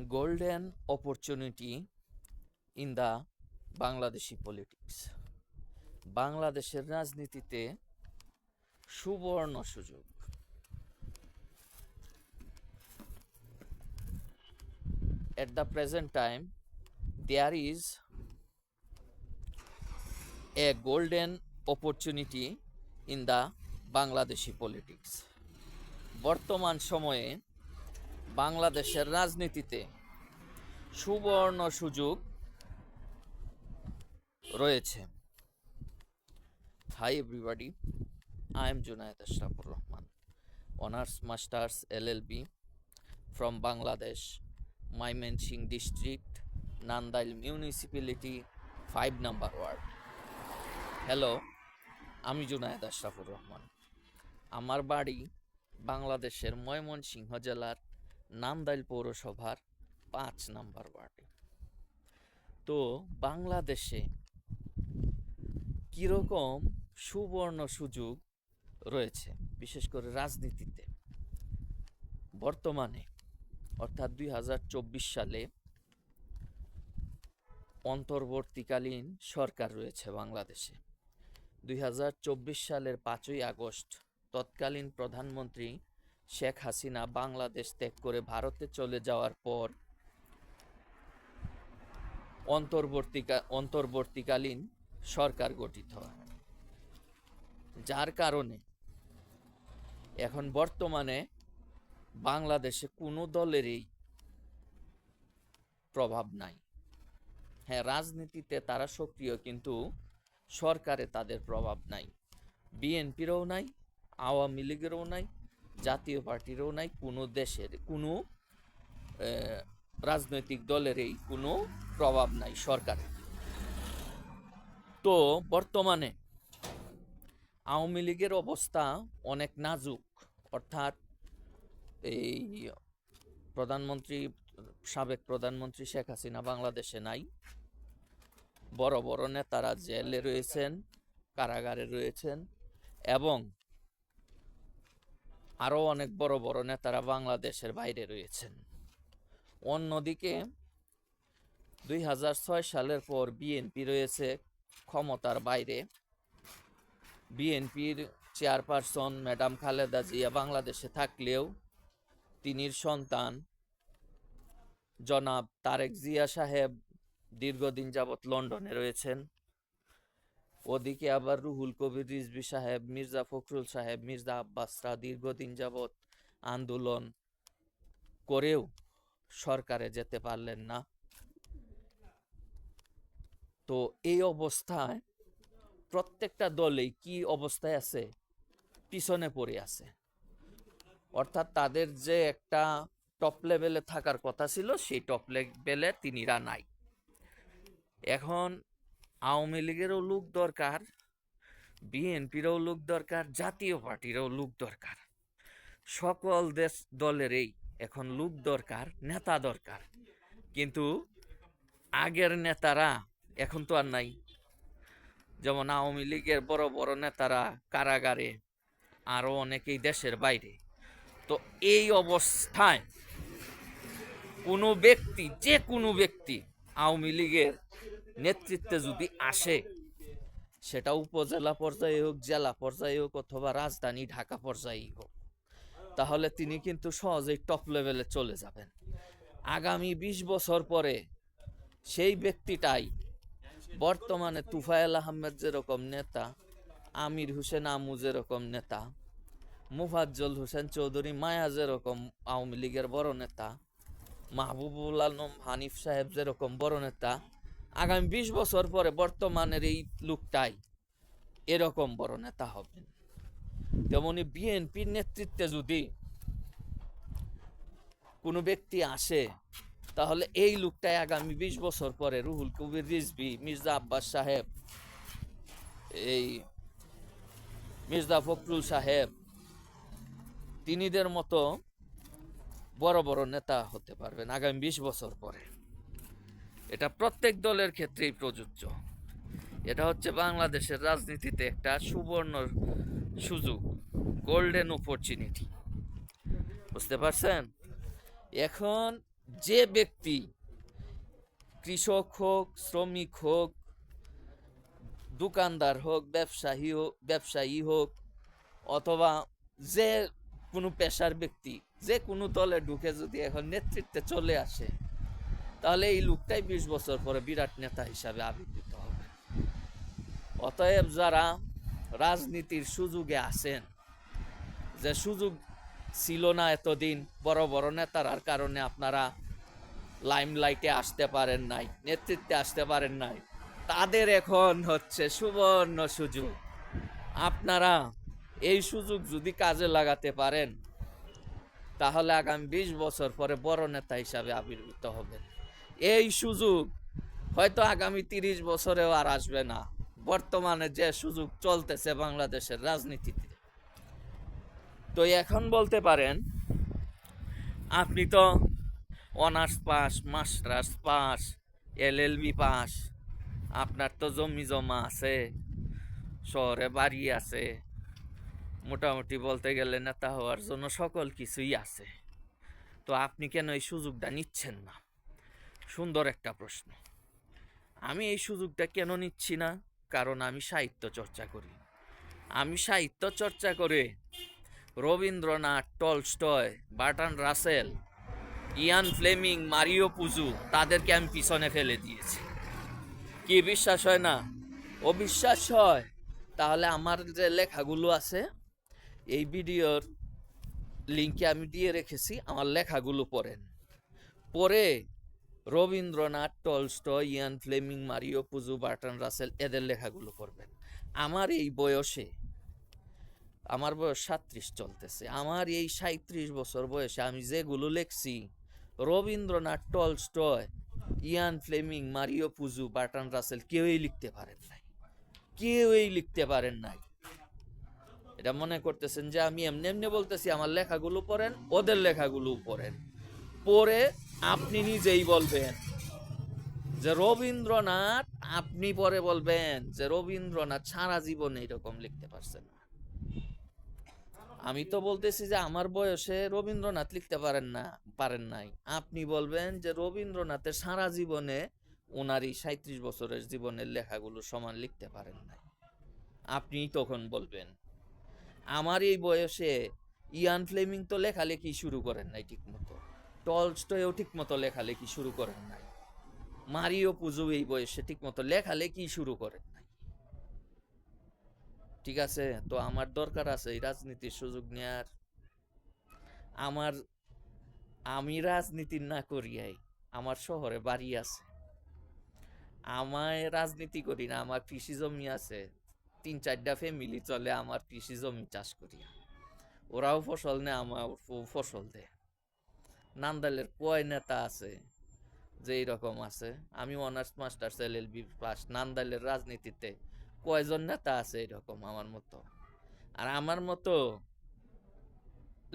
golden opportunity in the Bangladeshi politics. বাংলাদেশের রাজনীতিতে সুবর্ণ সুযোগ। At the present time, there is a golden opportunity in the Bangladeshi politics. বর্তমান সময়ে বাংলাদেশের রাজনীতিতে সুবর্ণ সুযোগ রয়েছে। Hi everybody, I am Junaid Ashrafur Rahman, Honors Masters LLB from Bangladesh, Mymensingh District, Nandail Municipality, 5 number ward. Hello, আমি জুনায়েদ আশরাফুর রহমান। আমার বাড়ি বাংলাদেশের ময়মনসিংহ জেলার নান্দাইল পৌরসভার 5 নম্বর ওয়ার্ডে। তো বাংলাদেশে কীরকম সুবর্ণ সুযোগ রয়েছে বিশেষ করে রাজনীতিতে বর্তমানে, অর্থাৎ 2024 সালে অন্তর্বর্তীকালীন সরকার রয়েছে বাংলাদেশে। 2024 সালের 5ই আগস্ট তৎকালীন প্রধানমন্ত্রী শেখ হাসিনা বাংলাদেশ ত্যাগ করে ভারতে চলে যাওয়ার পর অন্তর্বর্তীকালীন সরকার গঠিত হয়, যার কারণে এখন বর্তমানে বাংলাদেশে কোনো দলেরই প্রভাব নাই। হ্যাঁ, রাজনীতিতে তারা সক্রিয়, কিন্তু সরকারে তাদের প্রভাব নাই। বিএনপিরও নাই, আওয়ামী লীগেরও নাই, জাতীয় পার্টিরও নাই, কোনো দেশের কোনো রাজনৈতিক দলেরই কোনো প্রভাব নাই সরকারে। তো বর্তমানে আওয়ামী লীগের অবস্থা অনেক নাজুক, অর্থাৎ এই সাবেক প্রধানমন্ত্রী শেখ হাসিনা বাংলাদেশে নাই। বড় বড় নেতারা জেলে রয়েছেন, কারাগারে রয়েছেন, এবং আরও অনেক বড় বড় নেতারা বাংলাদেশের বাইরে রয়েছেন। অন্যদিকে 2006 সালের পর বিএনপি রয়েছে ক্ষমতার বাইরে। বিএনপির চেয়ারপারসন ম্যাডাম খালেদা জিয়া বাংলাদেশে থাকলেও তিনির সন্তান জনাব তারেক জিয়া সাহেব দীর্ঘদিন যাবৎ লন্ডনে রয়েছেন। ওদিকে আবার রুহুল কবির রিজভী সাহেব, মির্জা ফখরুল সাহেব, মির্জা আব্বাসরা দীর্ঘদিন যাবৎ আন্দোলন করেও সরকারে যেতে পারলেন না। তো এই অবস্থায় প্রত্যেকটা দলেই কি অবস্থায় আছে? পিছনে পড়ে আছে। অর্থাৎ তাদের যে একটা টপ লেভেলে থাকার কথা ছিল, সেই টপ লেভেলে তিনিরা নাই। এখন আওয়ামী লীগেরও লোক দরকার, বিএনপিরও লোক দরকার, জাতীয় পার্টিরও লোক দরকার। সকল দলেরই এখন লোক দরকার, নেতা দরকার। কিন্তু আগের নেতারা এখন তো আর নাই। যেমন আওয়ামী লীগের বড় বড় নেতারা কারাগারে, আরও অনেকেই দেশের বাইরে। তো এই অবস্থায় যে কোনো ব্যক্তি আওয়ামী লীগের নেতৃত্বে যদি আসে, সেটা উপজেলা পর্যায়ে হোক, জেলা পর্যায়ে হোক, অথবা রাজধানী ঢাকা পর্যায়েই হোক, তাহলে তিনি কিন্তু সহজেই টপ লেভেলে চলে যাবেন। আগামী 20 বছর পরে সেই ব্যক্তিটাই বর্তমানে তুফায়েল আহমেদ যেরকম নেতা, আমির হোসেন আমু যেরকম নেতা, মুফাজ্জল হোসেন চৌধুরী মায়া যেরকম আওয়ামী লীগের বড় নেতা, মাহবুবুল আলম হানিফ সাহেব যেরকম বড় নেতা, আগামী 20 বছর পরে বর্তমানের এই লোকটাই এরকম বড় নেতা হবেন। তেমনি বিএনপির নেতৃত্বে যদি কোনো ব্যক্তি আসে, তাহলে এই লোকটাই আগামী 20 বছর পরে রুহুল কবির রিজভী, মির্জা আব্বাস সাহেব, এই মির্জা ফখরুল সাহেব, তিনিদের মতো বড় বড় নেতা হতে পারবেন আগামী 20 বছর পরে। এটা প্রত্যেক দলের ক্ষেত্রেই প্রযোজ্য। এটা হচ্ছে বাংলাদেশের রাজনীতিতে একটা সুবর্ণ সুযোগ, গোল্ডেন অপরচুনিটি। বুঝতে পারছেন? এখন যে ব্যক্তি কৃষক হোক, শ্রমিক হোক, দোকানদার হোক, ব্যবসায়ী হোক, অথবা যে কোনো পেশার ব্যক্তি যে কোনো দলে ঢুকে যদি এখন নেতৃত্বে চলে আসে, তাহলে এই লোকটাই 20 বছর পরে বিরাট নেতা হিসাবে আবির্ভূত হবে। অতএব যারা রাজনীতির সুযোগে আছেন, যে সুযোগ ছিল না এতদিন বড় বড় নেতার কারণে আপনারা লাইমলাইটে আসতে পারেন নাই, নেতৃত্বে আসতে পারেন নাই, তাদের এখন হচ্ছে সুবর্ণ সুযোগ। আপনারা এই সুযোগ যদি কাজে লাগাতে পারেন, তাহলে আগামী 20 বছর পরে বড় নেতা হিসাবে আবির্ভূত হবেন। এই সুযোগ হয়তো আগামী 30 বছরেও আর আসবে না। বর্তমানে যে সুযোগ চলতেছে বাংলাদেশের রাজনীতিতে, তো এখন বলতে পারেন আপনি তো honours pass, masters pass, LLB pass, আপনার তো জমি জমা আছে, শহরে বাড়ি আছে, মোটামুটি বলতে গেলে নেতা হওয়ার জন্য সকল কিছুই আছে, তো আপনি কেন এই সুযোগটা নিচ্ছেন না? সুন্দর একটা প্রশ্ন। আমি এই সুযোগটা কেন নিচ্ছি না? কারণ আমি সাহিত্য চর্চা করি। আমি সাহিত্য চর্চা করে Rabindranath, Tolstoy, Bertrand Russell, Ian Fleming, Mario Puzo, তাদেরকে আমি পিছনে ফেলে দিয়েছি। কি বিশ্বাস হয় না? অবিশ্বাস হয়? তাহলে আমার যে লেখাগুলো আছে, এই ভিডিওর লিঙ্কে আমি দিয়ে রেখেছি, আমার লেখাগুলো পড়েন। পরে Rabindranath, Tolstoy, Ian Fleming, Mario Puzo, Bertrand Russell, এদের লেখাগুলো পড়বেন। আমার এই বয়সে, আমার বয়স 37 চলতেছে, আমার এই 37 বছর বয়সে আমি যেগুলো লেখছি, Rabindranath, Tolstoy, Ian Fleming, Mario Puzo, Bertrand Russell কেউই লিখতে পারেন নাই, কেউই লিখতে পারেন নাই। এটা মনে করতেছেন যে আমি এমনি এমনি বলতেছি? আমার লেখাগুলো পড়েন, ওদের লেখাগুলো পড়েন, পড়ে আপনি নিজেই বলবেন যে রবীন্দ্রনাথ, আপনি পরে বলবেন যে রবীন্দ্রনাথ সারা জীবনে এরকম লিখতে পারছেন না। আমি তো বলতেছি যে আমার বয়সে রবীন্দ্রনাথ লিখতে পারেন নাই। আপনি বলবেন যে রবীন্দ্রনাথের সারা জীবনে ওনার এই 37 বছরের জীবনের লেখাগুলো সমান লিখতে পারেন নাই। আপনি তখন বলবেন। আমার এই বয়সে ইয়ান ফ্লেমিং তো লেখালেখি শুরু করেন নাই ঠিক মতো, টলস্টয়ও ঠিক মতো লেখালেখি শুরু করেন নাই, মারিও পুজো এই বয়সে ঠিক মতো লেখালেখি শুরু করেন নাই। ঠিক আছে, তো আমার দরকার আছে এই রাজনীতির সুযোগ নেয়ার। আমি রাজনীতি না করিয়াই আমার শহরে বাড়ি আছে, আমায় রাজনীতি করি না, আমার কৃষি জমি আছে, 3-4টা ফ্যামিলি চলে আমার কৃষি জমি চাষ করিয়া। ওরাও ফসল নেয়, আমার ফসল দেয়। নান্দাইলের কয় নেতা আছে যে এইরকম আছে? আমি অনার্স মাস্টার্স এলএলবি পাস, নান্দাইলের রাজনীতিতে কয়জন নেতা আছে এরকম আমার মতো? আর আমার মতো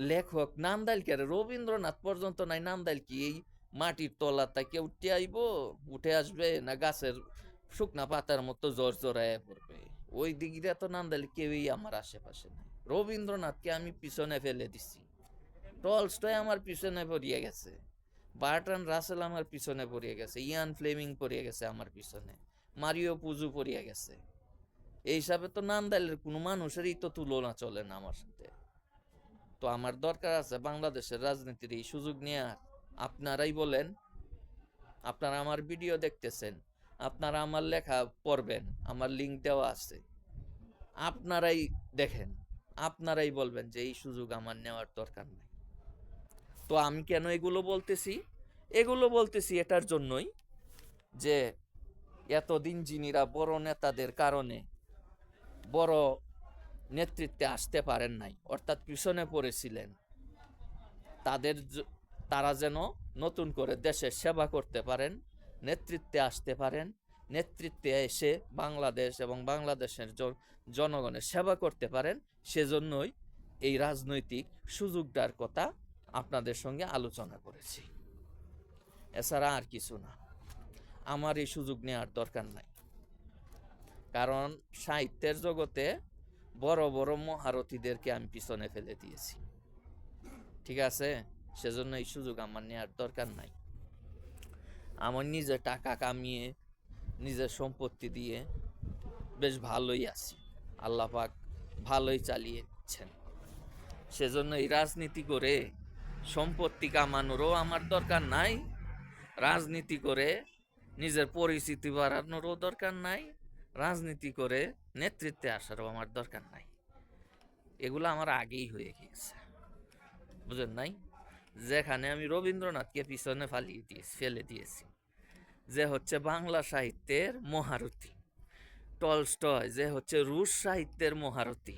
লেখক নান্দাইল কে, রবীন্দ্রনাথ পর্যন্ত নাই, নান্দাইল কি এই মাটির তলা থেকে উঠে আইব, উঠে আসবে, না গাছের শুকনা পাতার মতো জ্বর জড়াইয়া পড়বে? ওই দিকে তো নান্দাইল কেউই আমার আশেপাশে নাই। রবীন্দ্রনাথকে আমি পিছনে ফেলে দিছি, টলস্টয় আমার পিছনে পড়িয়ে গেছে, বার্ট্রান্ড রাসেল আমার পিছনে পড়িয়ে গেছে, ইয়ান ফ্লেমিং পড়িয়ে গেছে আমার পিছনে, মারিও পুজো পড়িয়ে গেছে। এই হিসাবে তো নান্দাইলের কোনো মানুষেরই তো তুলনা চলে না আমার সাথে। তো আমার দরকার আছে বাংলাদেশের রাজনীতির এই সুযোগ নেওয়ার। আপনারাই বলেন, আপনারা আমার ভিডিও দেখতেছেন, আপনারা আমার লেখা পড়বেন, আমার লিঙ্ক দেওয়া আছে, আপনারাই দেখেন, আপনারাই বলবেন যে এই সুযোগ আমার নেওয়ার দরকার নেই। তো আমি কেন এগুলো বলতেছি? এগুলো বলতেছি এটার জন্যই যে এতদিন যিনিরা বড় নেতাদের কারণে বড় নেতৃত্বে আসতে পারেন নাই, অর্থাৎ পিছনে পড়েছিলেন, তারা যেন নতুন করে দেশের সেবা করতে পারেন, নেতৃত্বে আসতে পারেন, নেতৃত্বে এসে বাংলাদেশ এবং বাংলাদেশের জনগণের সেবা করতে পারেন। সেজন্যই এই রাজনৈতিক সুযোগটার কথা আপনাদের সঙ্গে আলোচনা করেছি, এছাড়া আর কিছু না। আমার এই সুযোগ নেওয়ার দরকার নাই, কারণ সাহিত্যের জগতে বড় বড় মহারথীদেরকে আমি পিছনে ফেলে দিয়েছি। ঠিক আছে, সেজন্য এই সুযোগ আমার নেওয়ার দরকার নাই। আমার নিজে টাকা কামিয়ে নিজের সম্পত্তি দিয়ে বেশ ভালোই আছি, আল্লাহ পাক ভালোই চালিয়ে দিচ্ছেন। সেজন্য এই রাজনীতি করে সম্পত্তি কামানোরও আমার দরকার নাই, রাজনীতি করে নিজের পরিচিতি বাড়ানোরও দরকার নাই, রাজনীতি করে নেতৃত্বে আসারও আমার দরকার নাই। এগুলো আমার আগেই হয়ে গিয়েছে, বুঝেন নাই? যেখানে আমি রবীন্দ্রনাথকে পিছনে ফেলে দিয়েছি, যে হচ্ছে বাংলা সাহিত্যের মহারথী, টলস্টয় যে হচ্ছে রুশ সাহিত্যের মহারথী,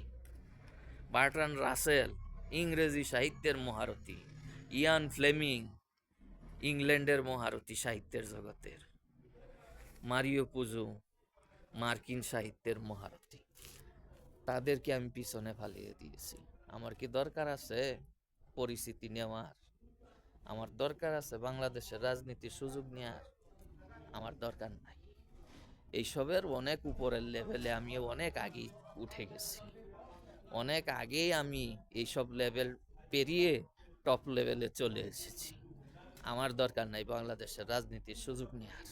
বার্ট্রান্ড রাসেল ইংরেজি সাহিত্যের মহারথী, ইয়ান ফ্লেমিং ইংল্যান্ডের মহারথী সাহিত্যের জগতের, মারিও পুজো মার্কিন সাহিত্যের মহারথী, তাদেরকে আমি পিছনে ফালিয়ে দিয়েছি। আমার কি দরকার আছে পরিচিতি নেওয়ার? আমার দরকার আছে বাংলাদেশের রাজনীতির সুযোগ নেওয়ার? আমার দরকার নাই। এইসবের অনেক উপরের লেভেলে আমি অনেক আগেই উঠে গেছি, অনেক আগেই আমি এইসব লেভেল পেরিয়ে টপ লেভেলে চলে এসেছি। আমার দরকার নাই বাংলাদেশের রাজনীতির সুযোগ নেওয়ার।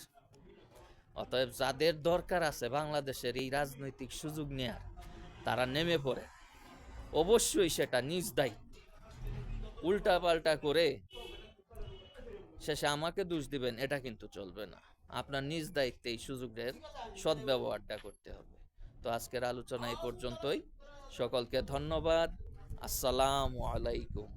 অতএব যাদের দরকার আছে বাংলাদেশের এই রাজনৈতিক সুযোগ নেওয়ার, তারা নেমে পড়ে। অবশ্যই সেটা নিজ দায়িত্বে, উল্টা পাল্টা করে শেষে আমাকে দোষ দিবেন এটা কিন্তু চলবে না। আপনার নিজ দায়িত্বে এই সুযোগের সদ্ব্যবহারটা করতে হবে। তো আজকের আলোচনা এই পর্যন্তই। সকলকে ধন্যবাদ। আসসালামু আলাইকুম।